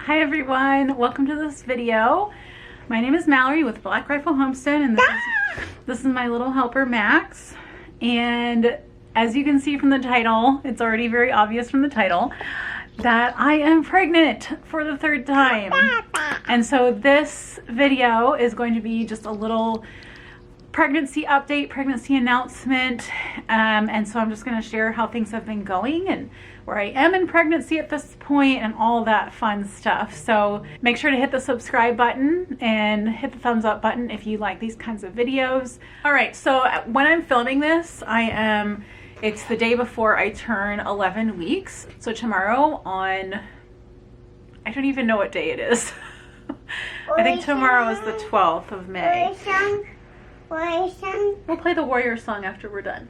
Hi everyone, welcome to this video. My name is Mallory with Black Rifle Homestead, and this is my little helper Max. And as you can see from the title, it's already very obvious from the title that I am pregnant for the third time. And so this video is going to be just a little pregnancy update, pregnancy announcement, and so I'm just going to share how things have been going and where I am in pregnancy at this point and all that fun stuff. So make sure to hit the subscribe button and hit the thumbs up button if you like these kinds of videos. All right, so when I'm filming this, it's the day before I turn 11 weeks. So tomorrow on, I don't even know what day it is. I think tomorrow is the 12th of May. We'll play the warrior song after we're done.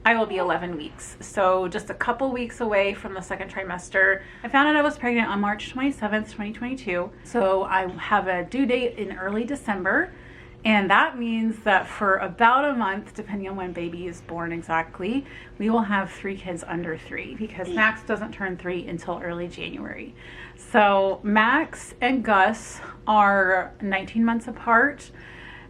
I will be 11 weeks, so just a couple weeks away from the second trimester. I found out I was pregnant on March 27th, 2022. So I have a due date in early December, and that means that for about a month, depending on when baby is born exactly, we will have 3 kids under 3 because Max doesn't turn 3 until early January. So Max and Gus are 19 months apart.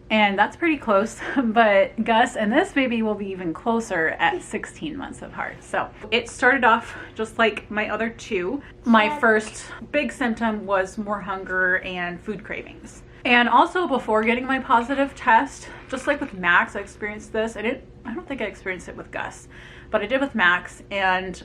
And that's pretty close, but Gus and this baby will be even closer at 16 months apart. So it started off just like my other two. My first big symptom was more hunger and food cravings. And also before getting my positive test, just like with Max, I experienced this. I don't think I experienced it with Gus, but I did with Max. And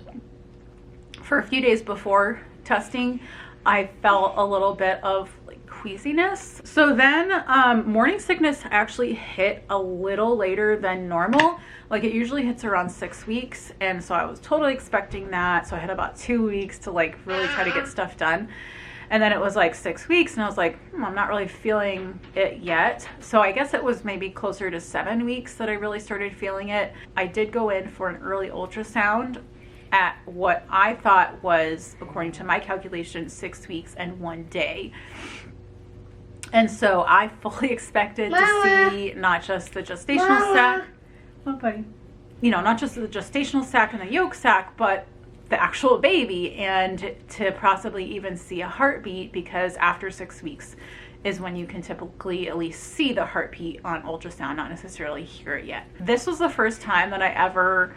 for a few days before testing, I felt a little bit of queasiness. So then morning sickness actually hit a little later than normal. Like it usually hits around 6 weeks, and so I was totally expecting that. So I had about 2 weeks to like really try to get stuff done, and then it was like 6 weeks and I was like, I'm not really feeling it yet. So I guess it was maybe closer to 7 weeks that I really started feeling it. I did go in for an early ultrasound at what I thought was, according to my calculations, 6 weeks and 1 day. And so I fully expected to see not just the gestational sac, not just the gestational sac and the yolk sac, but the actual baby, and to possibly even see a heartbeat, because after 6 weeks is when you can typically at least see the heartbeat on ultrasound, not necessarily hear it yet. This was the first time that I ever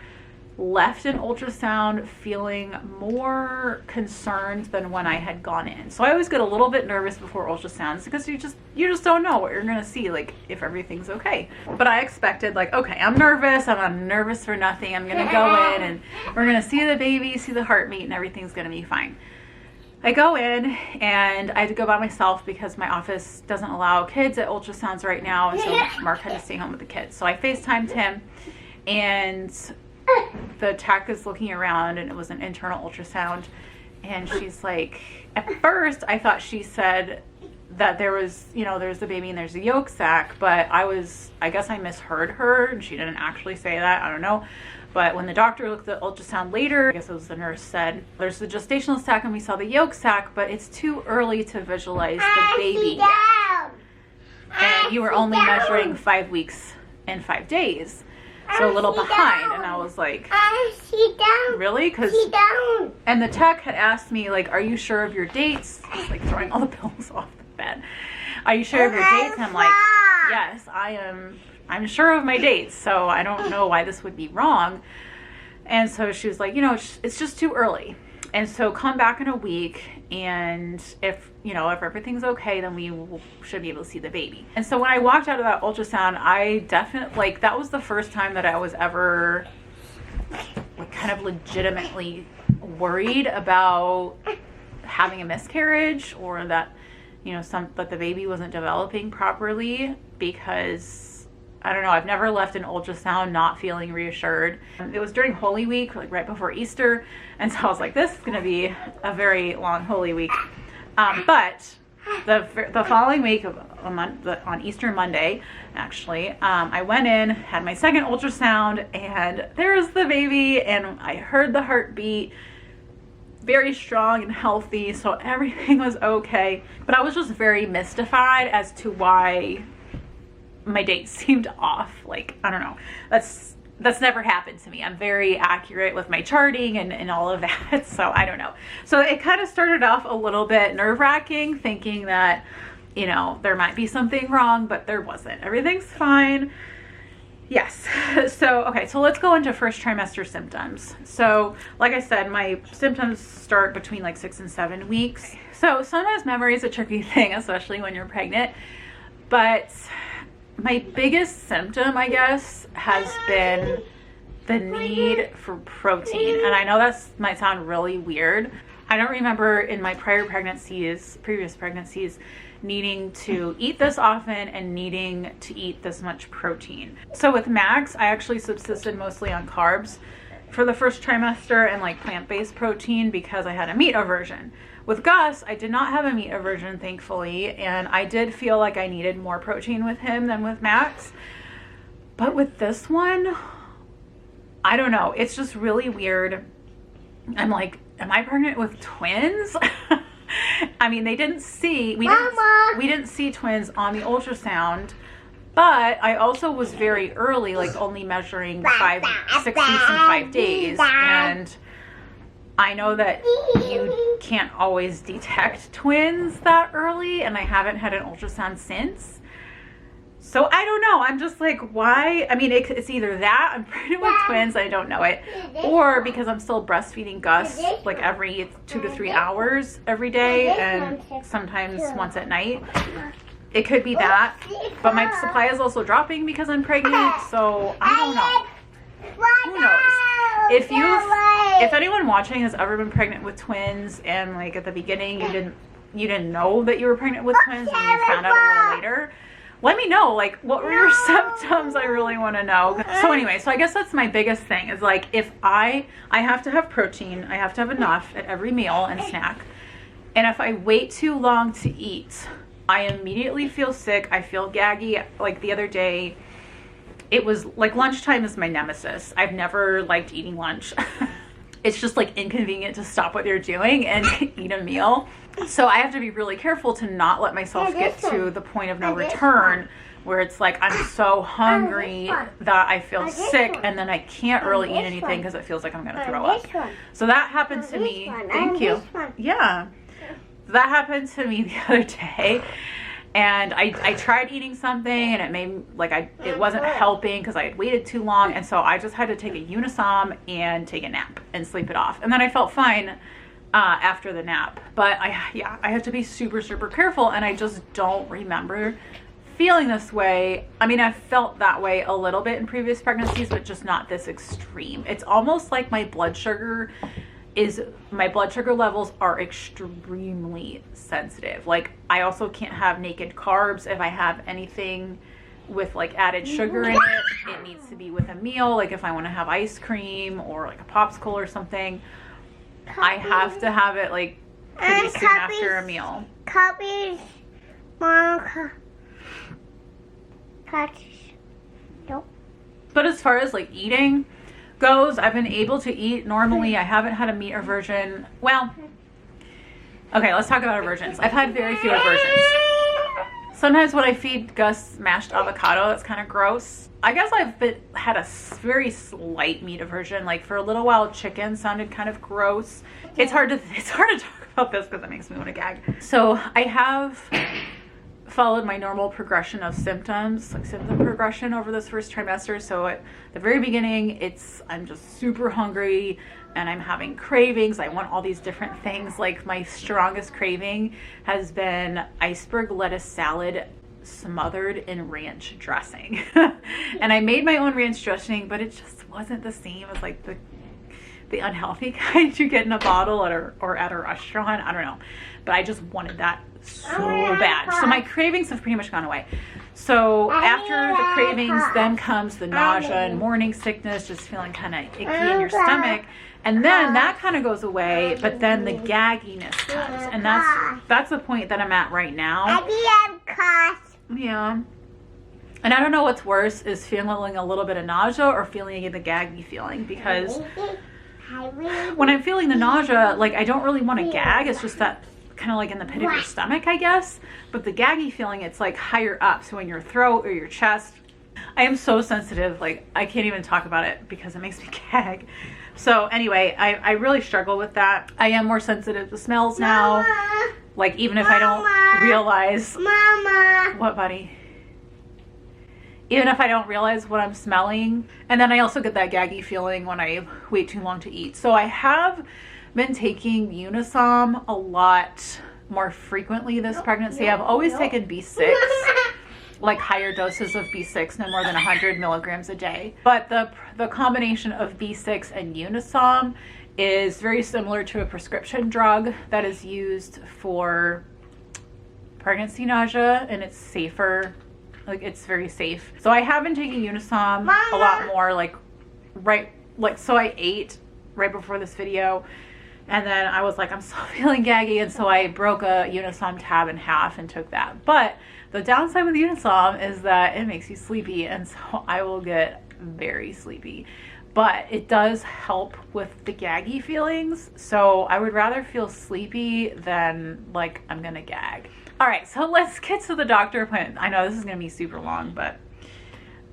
left an ultrasound feeling more concerned than when I had gone in. So I always get a little bit nervous before ultrasounds because you just don't know what you're gonna see, like if everything's okay. But I expected, like, okay, I'm nervous, I'm not nervous for nothing, I'm gonna go in and we're gonna see the baby, see the heartbeat, and everything's gonna be fine. I go in and I had to go by myself because my office doesn't allow kids at ultrasounds right now, and so Mark had to stay home with the kids. So I FaceTimed him, and the tech is looking around, and it was an internal ultrasound, and she's like, at first I thought she said that there was, there's the baby and there's the yolk sac, but I guess I misheard her and she didn't actually say that. I don't know. But when the doctor looked at the ultrasound later, I guess it was the nurse, said there's the gestational sac and we saw the yolk sac, but it's too early to visualize the baby yet. And you were only measuring 5 weeks and 5 days. So a little behind, and I was like, really? And the tech had asked me, like, are you sure of your dates? I was like throwing all the pillows off the bed. Are you sure of your dates? And I'm like, yes, I'm sure of my dates, so I don't know why this would be wrong. And so she was like, it's just too early. And so come back in a week, and if everything's okay, then we should be able to see the baby. And so when I walked out of that ultrasound, I definitely, that was the first time that I was ever kind of legitimately worried about having a miscarriage, or that, that the baby wasn't developing properly, because I don't know, I've never left an ultrasound not feeling reassured. It was during Holy Week, like right before Easter, and so I was like, this is gonna be a very long Holy Week. But the following week, on Easter Monday, actually, I went in, had my second ultrasound, and there's the baby, and I heard the heartbeat, very strong and healthy, so everything was okay. But I was just very mystified as to why my date seemed off. Like, I don't know, that's that's never happened to me. I'm very accurate with my charting and all of that. So I don't know. So it kind of started off a little bit nerve-wracking, thinking that, you know, there might be something wrong, but there wasn't. Everything's fine. Yes. So, okay, so let's go into first trimester symptoms. So like I said, my symptoms start between like 6 and 7 weeks. So sometimes memory is a tricky thing, especially when you're pregnant. But my biggest symptom, I guess, has been the need for protein. And I know that might sound really weird. I don't remember in my previous pregnancies, needing to eat this often and needing to eat this much protein. So with Max, I actually subsisted mostly on carbs for the first trimester and like plant-based protein because I had a meat aversion. With Gus, I did not have a meat aversion, thankfully, and I did feel like I needed more protein with him than with Max. But with this one, I don't know. It's just really weird. I'm like, am I pregnant with twins? I mean, we didn't see twins on the ultrasound, but I also was very early, like only measuring 6 weeks and 5 days, and I know that you can't always detect twins that early, and I haven't had an ultrasound since. So I don't know. I'm just like, why? I mean, it's either that I'm pregnant with twins, I don't know it, or because I'm still breastfeeding Gus like every 2 to 3 hours every day, and sometimes once at night. It could be that, but my supply is also dropping because I'm pregnant, so I don't know. Who knows? If anyone watching has ever been pregnant with twins and like at the beginning you didn't know that you were pregnant with twins and you found out a little later, let me know, like, what were your symptoms? I really want to know. So anyway, so I guess that's my biggest thing is like, if I have to have protein, I have to have enough at every meal and snack. And if I wait too long to eat, I immediately feel sick. I feel gaggy. Like the other day, it was like lunchtime is my nemesis. I've never liked eating lunch. It's just like inconvenient to stop what you're doing and eat a meal. So I have to be really careful to not let myself get to the point of no return where it's like I'm so hungry that I feel sick and then I can't really eat anything because it feels like I'm gonna throw up. So that happened to me. Thank you. Yeah. That happened to me the other day. And I tried eating something and it made like it wasn't helping because I had waited too long, and so I just had to take a Unisom and take a nap and sleep it off, and then I felt fine after the nap. But I have to be super careful, and I just don't remember feeling this way. I mean, I've felt that way a little bit in previous pregnancies, but just not this extreme. It's almost like my blood sugar levels are extremely sensitive. Like I also can't have naked carbs. If I have anything with like added sugar in it, it needs to be with a meal. Like if I want to have ice cream or like a popsicle or something, I have to have it like pretty soon after a meal. But as far as like eating goes, I've been able to eat normally. I haven't had a meat aversion. Well, okay, let's talk about aversions. I've had very few aversions. Sometimes when I feed Gus mashed avocado, that's kind of gross. I guess I've had a very slight meat aversion. Like for a little while, chicken sounded kind of gross. It's hard to talk about this because it makes me want to gag. So I have followed my normal progression of symptoms, like symptom progression over this first trimester. So at the very beginning, I'm just super hungry and I'm having cravings. I want all these different things. Like my strongest craving has been iceberg lettuce salad smothered in ranch dressing. And I made my own ranch dressing, but it just wasn't the same as like the unhealthy kind you get in a bottle or at a restaurant. I don't know, but I just wanted that so bad. So my cravings have pretty much gone away. So after the cravings, then comes the nausea and morning sickness, just feeling kind of icky in your stomach. And then that kind of goes away, but then the gagginess comes. And that's the point that I'm at right now. Yeah. And I don't know what's worse, is feeling a little bit of nausea or feeling the gaggy feeling, because when I'm feeling the nausea, like I don't really want to gag. It's just that kind of like in the pit of your stomach, I guess. But the gaggy feeling, it's like higher up, so in your throat or your chest. I am so sensitive. Like, I can't even talk about it because it makes me gag. So anyway, I really struggle with that. I am more sensitive to smells now. Mama. Like, even if I don't realize. Mama. What, buddy? Even if I don't realize what I'm smelling. And then I also get that gaggy feeling when I wait too long to eat. So I have been taking Unisom a lot more frequently this pregnancy. I've always taken B6, like higher doses of B6, no more than 100 milligrams a day. But the combination of B6 and Unisom is very similar to a prescription drug that is used for pregnancy nausea, and it's safer. Like, it's very safe. So I have been taking Unisom a lot more, so I ate right before this video, and then I was like, I'm still feeling gaggy, and so I broke a Unisom tab in half and took that. But the downside with Unisom is that it makes you sleepy, and so I will get very sleepy. But it does help with the gaggy feelings, so I would rather feel sleepy than like I'm gonna gag. All right, so let's get to the doctor appointment. I know this is gonna be super long, but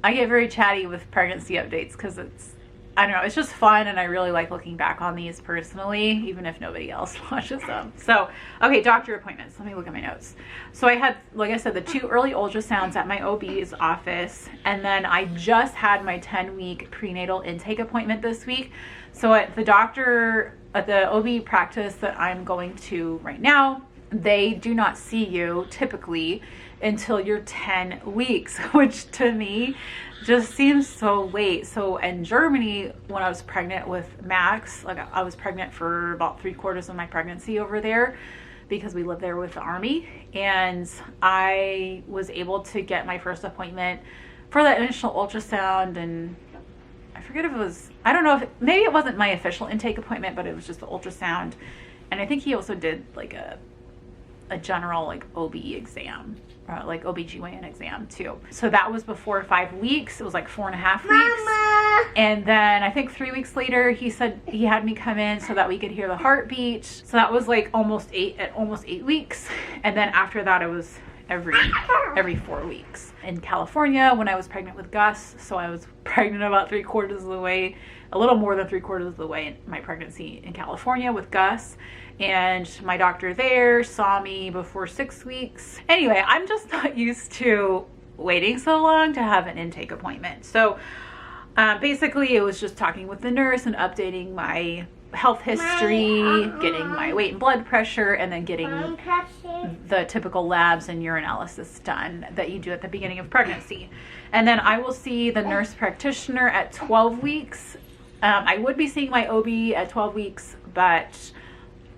I get very chatty with pregnancy updates because I don't know, it's just fun, and I really like looking back on these personally, even if nobody else watches them. So, okay, doctor appointments. Let me look at my notes. So I had, like I said, the 2 early ultrasounds at my OB's office, and then I just had my 10-week prenatal intake appointment this week. So at the OB practice that I'm going to right now, they do not see you typically until you're 10 weeks, which to me just seems so late. So in Germany, when I was pregnant with Max, like I was pregnant for about 3/4 of my pregnancy over there because we lived there with the Army, and I was able to get my first appointment for that initial ultrasound, and I forget if it was, I don't know if, maybe it wasn't my official intake appointment, but it was just the ultrasound. And I think he also did like a general like OB exam, like OBGYN exam too. So that was before 5 weeks. It was like 4.5 weeks. Mama. And then I think 3 weeks later, he said he had me come in so that we could hear the heartbeat. So that was like almost 8 weeks. And then after that, it was every 4 weeks. In California, when I was pregnant with Gus, so I was pregnant about 3/4 of the way, a little more than 3/4 of the way in my pregnancy in California with Gus. And my doctor there saw me before 6 weeks. Anyway, I'm just not used to waiting so long to have an intake appointment. So basically it was just talking with the nurse and updating my health history, getting my weight and blood pressure, and then getting the typical labs and urinalysis done that you do at the beginning of pregnancy. And then I will see the nurse practitioner at 12 weeks. I would be seeing my OB at 12 weeks, but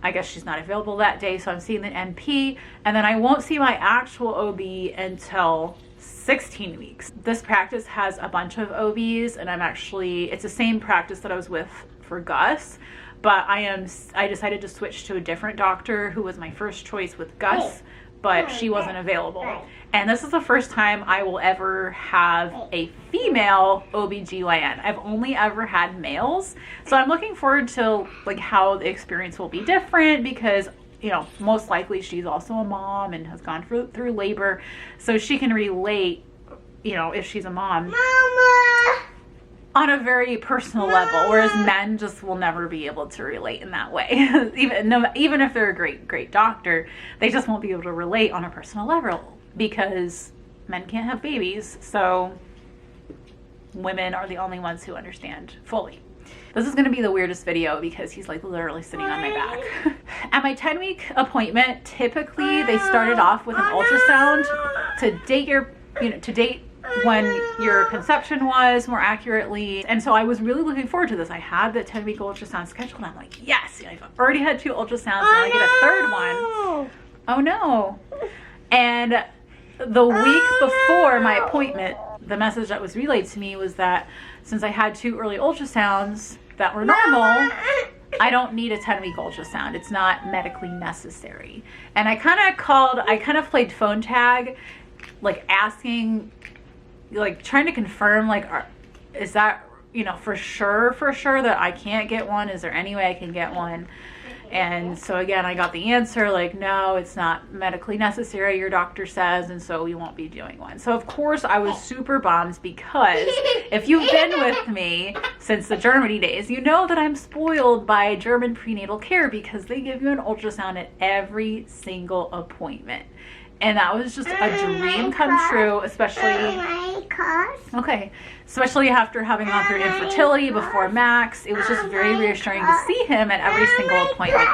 I guess she's not available that day, so I'm seeing the NP, and then I won't see my actual OB until 16 weeks. This practice has a bunch of OBs, and it's the same practice that I was with for Gus, but I decided to switch to a different doctor who was my first choice with Gus, but she wasn't available. And this is the first time I will ever have a female OBGYN. I've only ever had males. So I'm looking forward to like how the experience will be different because, you know, most likely she's also a mom and has gone through labor. So she can relate, you know, if she's a mom. Mama. On a very personal level, whereas men just will never be able to relate in that way. even if they're a great doctor, they just won't be able to relate on a personal level because men can't have babies, so women are the only ones who understand fully. This is going to be the weirdest video because he's like literally sitting on my back. At my 10-week appointment, typically they started off with an ultrasound to date when your conception was more accurately. And so I was really looking forward to this. I had the 10-week ultrasound scheduled, and I'm like, yes, I've already had 2 ultrasounds, and I get a 3rd one. Oh no. And the week before my appointment, the message that was relayed to me was that since I had 2 early ultrasounds that were normal, I don't need a 10-week ultrasound. It's not medically necessary. And I kind of played phone tag, like asking, like trying to confirm, like, is that, you know, for sure that I can't get one? Is there any way I can get one? And so again, I got the answer like, no, it's not medically necessary, your doctor says, and so we won't be doing one. So of course I was super bummed, because if you've been with me since the Germany days, you know that I'm spoiled by German prenatal care, because they give you an ultrasound at every single appointment. And that was just a dream come true, especially after having gone through infertility before Max. It was just very reassuring to see him at every single appointment.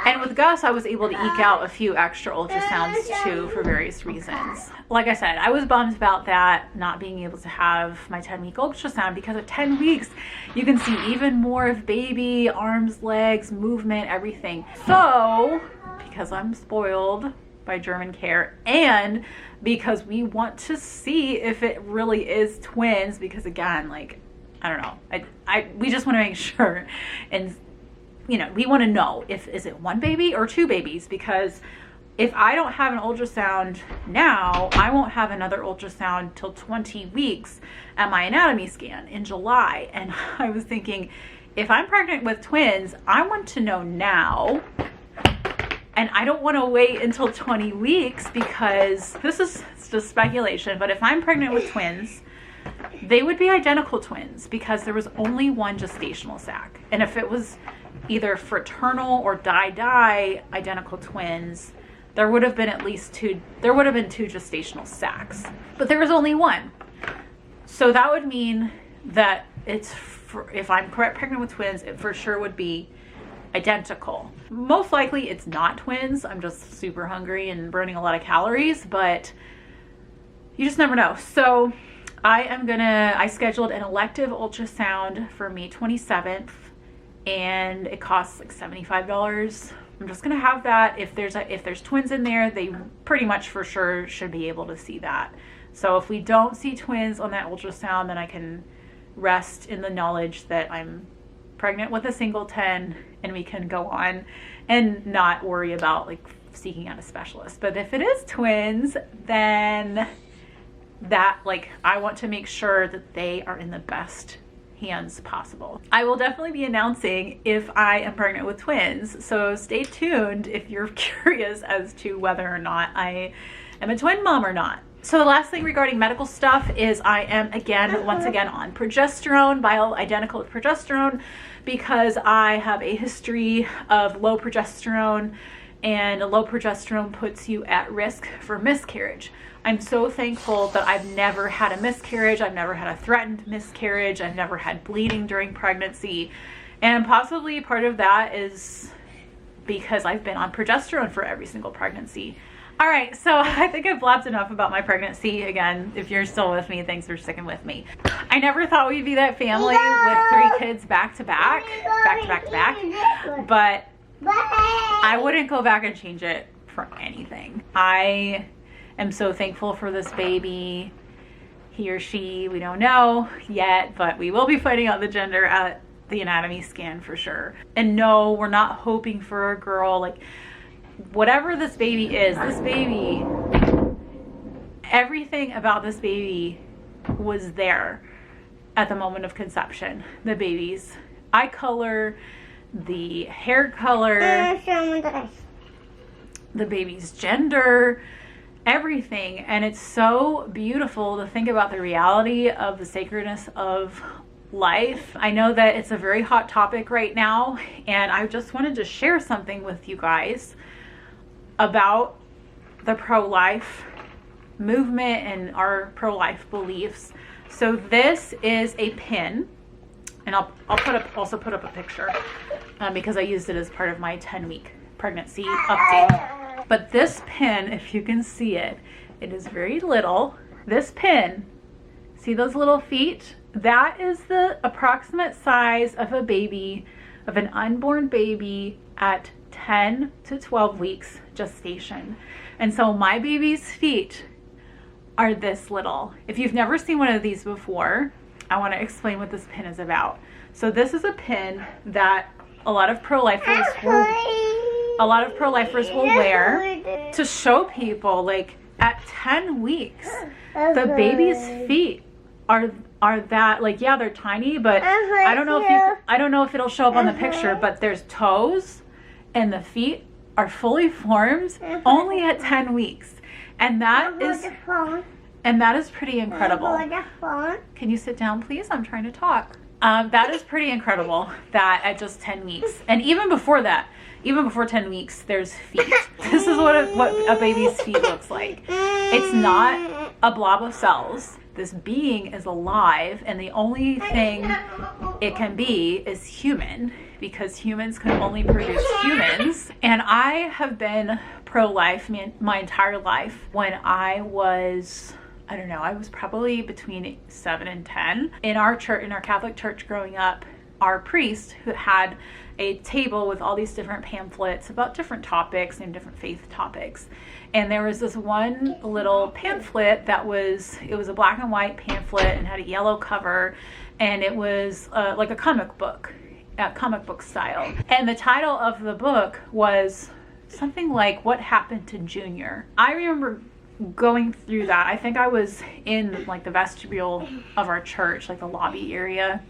And with Gus, I was able to eke out a few extra ultrasounds too, for various reasons. Like I said, I was bummed about that, not being able to have my 10-week ultrasound, because at 10 weeks, you can see even more of baby, arms, legs, movement, everything. So, because I'm spoiled by German care, and because we want to see if it really is twins, because again, like, I don't know, we just want to make sure, and you know, we want to know is it one baby or two babies, because if I don't have an ultrasound now, I won't have another ultrasound till 20 weeks at my anatomy scan in July. And I was thinking, if I'm pregnant with twins, I want to know now. And I don't want to wait until 20 weeks, because this is just speculation, but if I'm pregnant with twins, they would be identical twins, because there was only one gestational sac. And if it was either fraternal or die identical twins, there would have been at least two gestational sacs, but there was only one. So that would mean that if I'm pregnant with twins, it for sure would be identical. Most likely it's not twins. I'm just super hungry and burning a lot of calories, but you just never know. So I scheduled an elective ultrasound for May 27th, and it costs like $75. I'm just gonna have that. If there's twins in there, they pretty much for sure should be able to see that. So if we don't see twins on that ultrasound, then I can rest in the knowledge that I'm pregnant with a singleton, and we can go on and not worry about like seeking out a specialist. But if it is twins, then that, like, I want to make sure that they are in the best hands possible. I will definitely be announcing if I am pregnant with twins, so stay tuned if you're curious as to whether or not I am a twin mom or not. So the last thing regarding medical stuff is I am once again on progesterone, bioidentical with progesterone, because I have a history of low progesterone, and low progesterone puts you at risk for miscarriage. I'm so thankful that I've never had a miscarriage. I've never had a threatened miscarriage. I've never had bleeding during pregnancy. And possibly part of that is because I've been on progesterone for every single pregnancy. All right, so I think I've blabbed enough about my pregnancy. Again, if you're still with me, thanks for sticking with me. I never thought we'd be that family with 3 kids back to back, but I wouldn't go back and change it for anything. I am so thankful for this baby. He or she, we don't know yet, but we will be finding out the gender at the anatomy scan for sure. And no, we're not hoping for a girl. Like, whatever this baby is, everything about this baby was there at the moment of conception. The baby's eye color, the hair color, the baby's gender, everything. And it's so beautiful to think about the reality of the sacredness of life. I know that it's a very hot topic right now, and I just wanted to share something with you guys about the pro-life movement and our pro-life beliefs. So this is a pin, and I'll also put up a picture because I used it as part of my 10-week pregnancy update. But this pin, if you can see it, it is very little. This pin, see those little feet? That is the approximate size of a baby, of an unborn baby at 10 to 12 weeks gestation. And so my baby's feet are this little. If you've never seen one of these before, I want to explain what this pin is about. So this is a pin that a lot of pro-lifers will wear to show people, like, at 10 weeks, the baby's feet are that, like, yeah, they're tiny, but I don't know if it'll show up on the picture, but there's toes and the feet are fully formed only at 10 weeks. And that is pretty incredible. Can you sit down, please? I'm trying to talk. That is pretty incredible that at just 10 weeks, and even before that, even before 10 weeks, there's feet. This is what a baby's feet looks like. It's not a blob of cells. This being is alive, and the only thing it can be is human, because humans can only produce humans. And I have been pro-life my entire life. When I was, I don't know, I was probably between 7 and 10. In our church, in our Catholic church growing up, our priest, who had a table with all these different pamphlets about different topics and different faith topics. And there was this one little pamphlet that it was a black and white pamphlet and had a yellow cover, and it was like a comic book style. And the title of the book was something like What Happened to Junior. I remember going through that. I think I was in like the vestibule of our church, like the lobby area,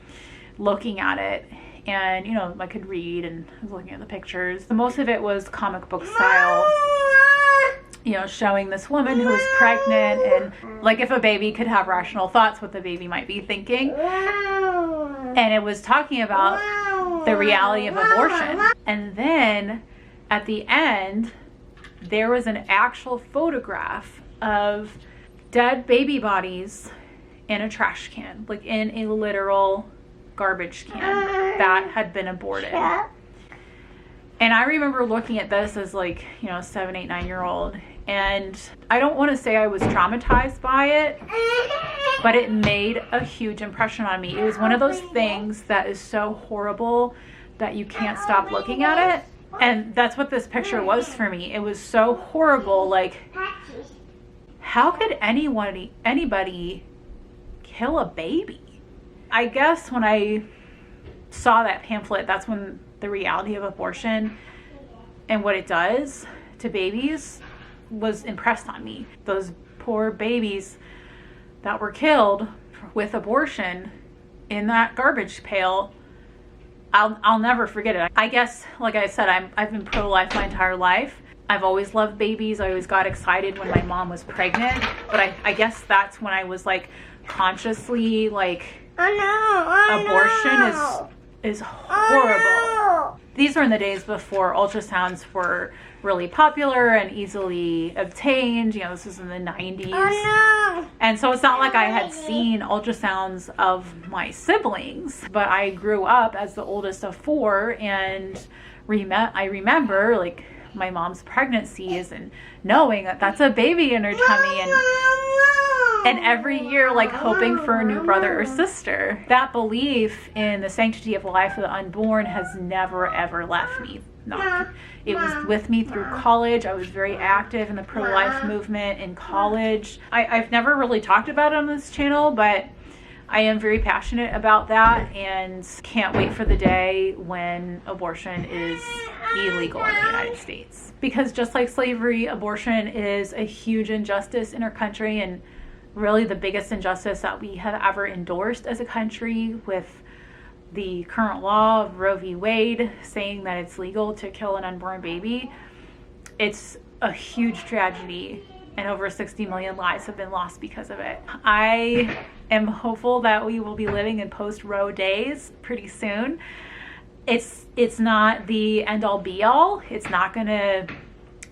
looking at it. And, you know, I could read, and I was looking at the pictures. Most of it was comic book style, you know, showing this woman who was pregnant, and like if a baby could have rational thoughts, what the baby might be thinking. And it was talking about the reality of abortion. And then at the end, there was an actual photograph of dead baby bodies in a trash can, like in a literal garbage can that had been aborted. And I remember looking at this as like, you know, 7, 8, 9-year-old, and I don't want to say I was traumatized by it, but it made a huge impression on me. It was one of those things that is so horrible that you can't stop looking at it. And that's what this picture was for me. It was so horrible. Like, how could anybody kill a baby? I guess when I saw that pamphlet, that's when the reality of abortion and what it does to babies was impressed on me. Those poor babies that were killed with abortion in that garbage pail, I'll never forget it. I guess, like I said, I've been pro-life my entire life. I've always loved babies. I always got excited when my mom was pregnant, but I guess that's when I was like consciously like, abortion is horrible. These were in the days before ultrasounds were really popular and easily obtained. You know, this was in the 90s. And so it's not like I had seen ultrasounds of my siblings, but I grew up as the oldest of 4, and I remember like my mom's pregnancies and knowing that that's a baby in her tummy, and every year like hoping for a new brother or sister. That belief in the sanctity of life of the unborn has never ever left me. It was with me through college. I was very active in the pro-life movement in college. I've never really talked about it on this channel, but I am very passionate about that, and can't wait for the day when abortion is illegal in the United States. Because just like slavery, abortion is a huge injustice in our country, and really the biggest injustice that we have ever endorsed as a country, with the current law of Roe v. Wade saying that it's legal to kill an unborn baby. It's a huge tragedy, and over 60 million lives have been lost because of it. I am hopeful that we will be living in post-Roe days pretty soon. It's not the end-all be-all. It's not going to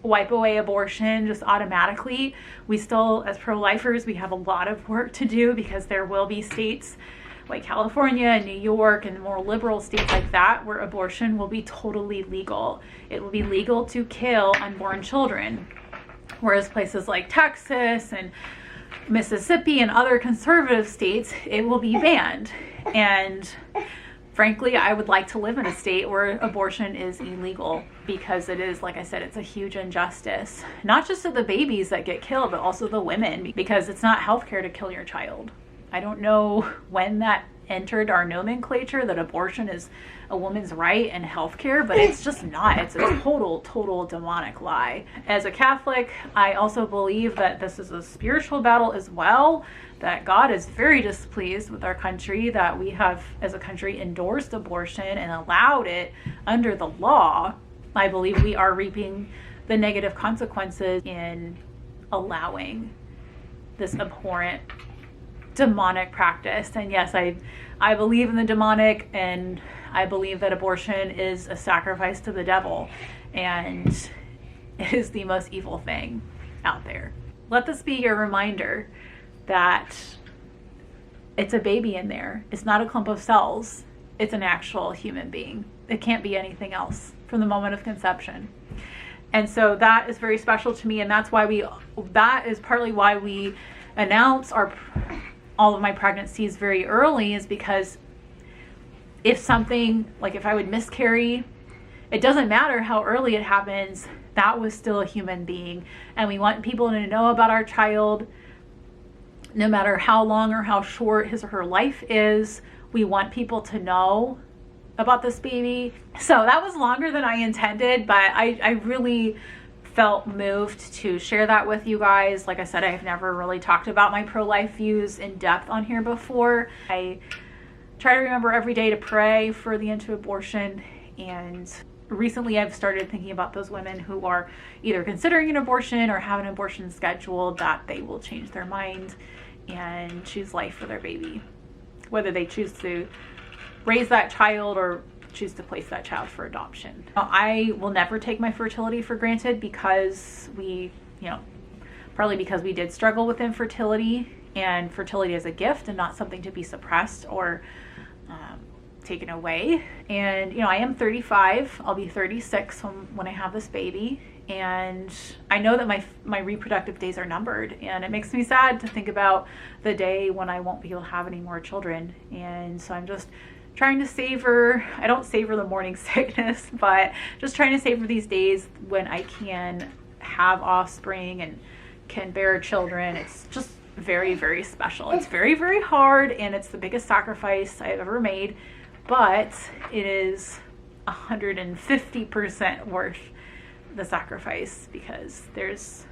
wipe away abortion just automatically. We still, as pro-lifers, we have a lot of work to do, because there will be states like California and New York and more liberal states like that where abortion will be totally legal. It will be legal to kill unborn children, whereas places like Texas and Mississippi and other conservative states, it will be banned. And frankly, I would like to live in a state where abortion is illegal, because it is, like I said, it's a huge injustice, not just to the babies that get killed, but also the women, because it's not healthcare to kill your child. I don't know when that entered our nomenclature, that abortion is a woman's right and healthcare, but it's just not. It's a total demonic lie. As a Catholic, I also believe that this is a spiritual battle as well, that God is very displeased with our country, that we have as a country endorsed abortion and allowed it under the law. I believe we are reaping the negative consequences in allowing this abhorrent demonic practice. And yes, I believe in the demonic, and I believe that abortion is a sacrifice to the devil, and it is the most evil thing out there. Let this be your reminder that it's a baby in there. It's not a clump of cells. It's an actual human being. It can't be anything else from the moment of conception. And so that is very special to me, and that is partly why we announce all of my pregnancies very early, is because if something, like if I would miscarry, it doesn't matter how early it happens, that was still a human being. And we want people to know about our child, no matter how long or how short his or her life is. We want people to know about this baby. So that was longer than I intended, but I really felt moved to share that with you guys. Like I said, I've never really talked about my pro-life views in depth on here before. I try to remember every day to pray for the end to abortion, and recently I've started thinking about those women who are either considering an abortion or have an abortion scheduled, that they will change their mind and choose life for their baby, whether they choose to raise that child or choose to place that child for adoption. I will never take my fertility for granted, because partly because we did struggle with infertility, and fertility is a gift and not something to be suppressed or taken away. And I am 35. I'll be 36 when I have this baby, and I know that my reproductive days are numbered, and it makes me sad to think about the day when I won't be able to have any more children. And so I'm just trying to savor, I don't savor the morning sickness, but just trying to savor these days when I can have offspring and can bear children. It's just very, very special. It's very, very hard, and it's the biggest sacrifice I've ever made, but it is 150% worth the sacrifice, because there's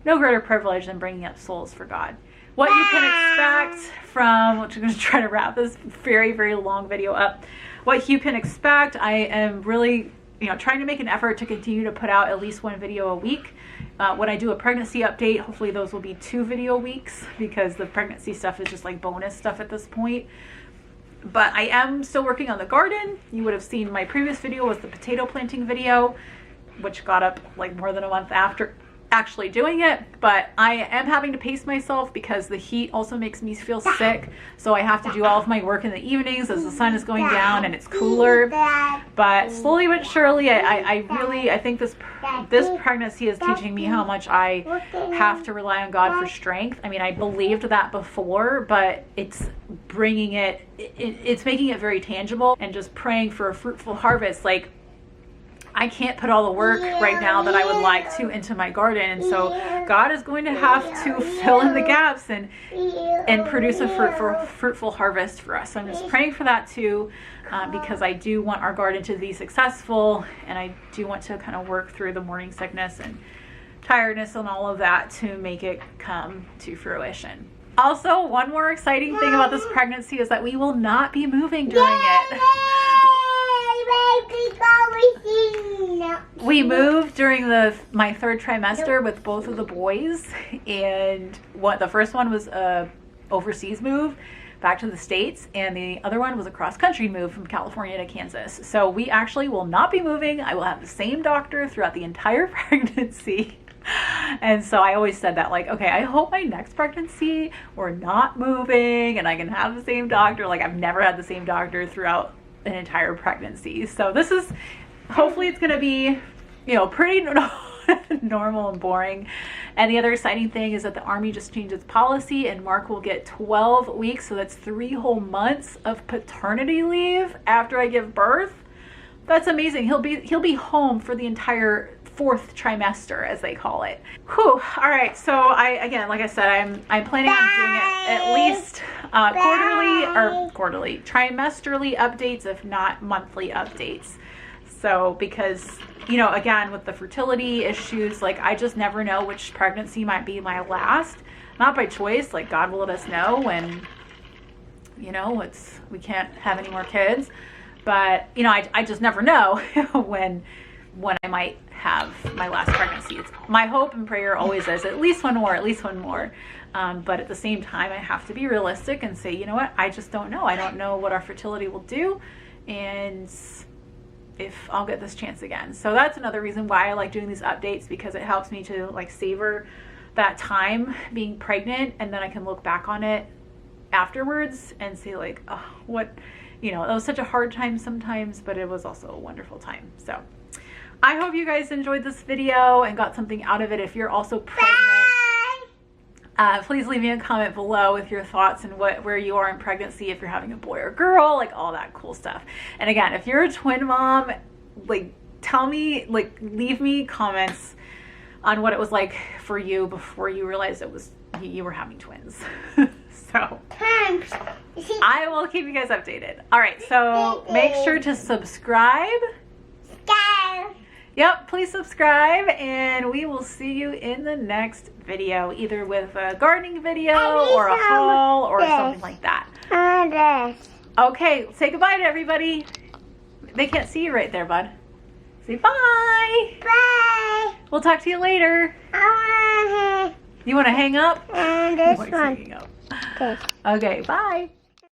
no greater privilege than bringing up souls for God. What you can expect from, which I'm going to try to wrap this very, very long video up. What you can expect, I am really, trying to make an effort to continue to put out at least one video a week. When I do a pregnancy update, hopefully those will be 2 video weeks, because the pregnancy stuff is just like bonus stuff at this point. But I am still working on the garden. You would have seen my previous video was the potato planting video, which got up like more than a month after actually doing it. But I am having to pace myself, because the heat also makes me feel sick, so I have to do all of my work in the evenings as the sun is going down and it's cooler. But slowly but surely, I think this pregnancy is teaching me how much I have to rely on God for strength. I mean, I believed that before, but it's bringing it's making it very tangible, and just praying for a fruitful harvest. Like, I can't put all the work right now that I would like to into my garden, and so God is going to have to fill in the gaps and produce a fruitful harvest for us. So I'm just praying for that too, because I do want our garden to be successful, and I do want to kind of work through the morning sickness and tiredness and all of that to make it come to fruition. Also, one more exciting thing about this pregnancy is that we will not be moving during it. We moved during my 3rd trimester with both of the boys, and the first one was a overseas move back to the States, and the other one was a cross-country move from California to Kansas. So we actually will not be moving. I will have the same doctor throughout the entire pregnancy. And so I always said that, like, okay, I hope my next pregnancy we're not moving and I can have the same doctor. Like, I've never had the same doctor throughout an entire pregnancy. So this is, hopefully it's going to be, pretty normal and boring. And the other exciting thing is that the Army just changed its policy, and Mark will get 12 weeks. So that's 3 whole months of paternity leave after I give birth. That's amazing. He'll be home for the entire 4th trimester, as they call it. Whew. All right. So again, like I said, I'm planning on doing it at least trimesterly updates, if not monthly updates. So because, again, with the fertility issues, like, I just never know which pregnancy might be my last. Not by choice. Like, God will let us know when, we can't have any more kids. But, I just never know when when I might have my last pregnancy. It's my hope and prayer always is at least one more, at least one more. But at the same time, I have to be realistic and say, you know what, I just don't know. I don't know what our fertility will do and if I'll get this chance again. So that's another reason why I like doing these updates, because it helps me to like savor that time being pregnant, and then I can look back on it afterwards and say like, oh, what, you know, it was such a hard time sometimes, but it was also a wonderful time. So I hope you guys enjoyed this video and got something out of it. If you're also pregnant, please leave me a comment below with your thoughts and where you are in pregnancy, if you're having a boy or girl, like all that cool stuff. And again, if you're a twin mom, like tell me, like leave me comments on what it was like for you before you realized it was you were having twins. So I will keep you guys updated. All right, so make sure to subscribe. Yep, please subscribe, and we will see you in the next video, either with a gardening video or a haul or something like that. Okay, say goodbye to everybody. They can't see you right there, bud. Say bye. Bye. We'll talk to you later. You want to hang up? And this He likes one. hanging up. Okay. Okay, bye.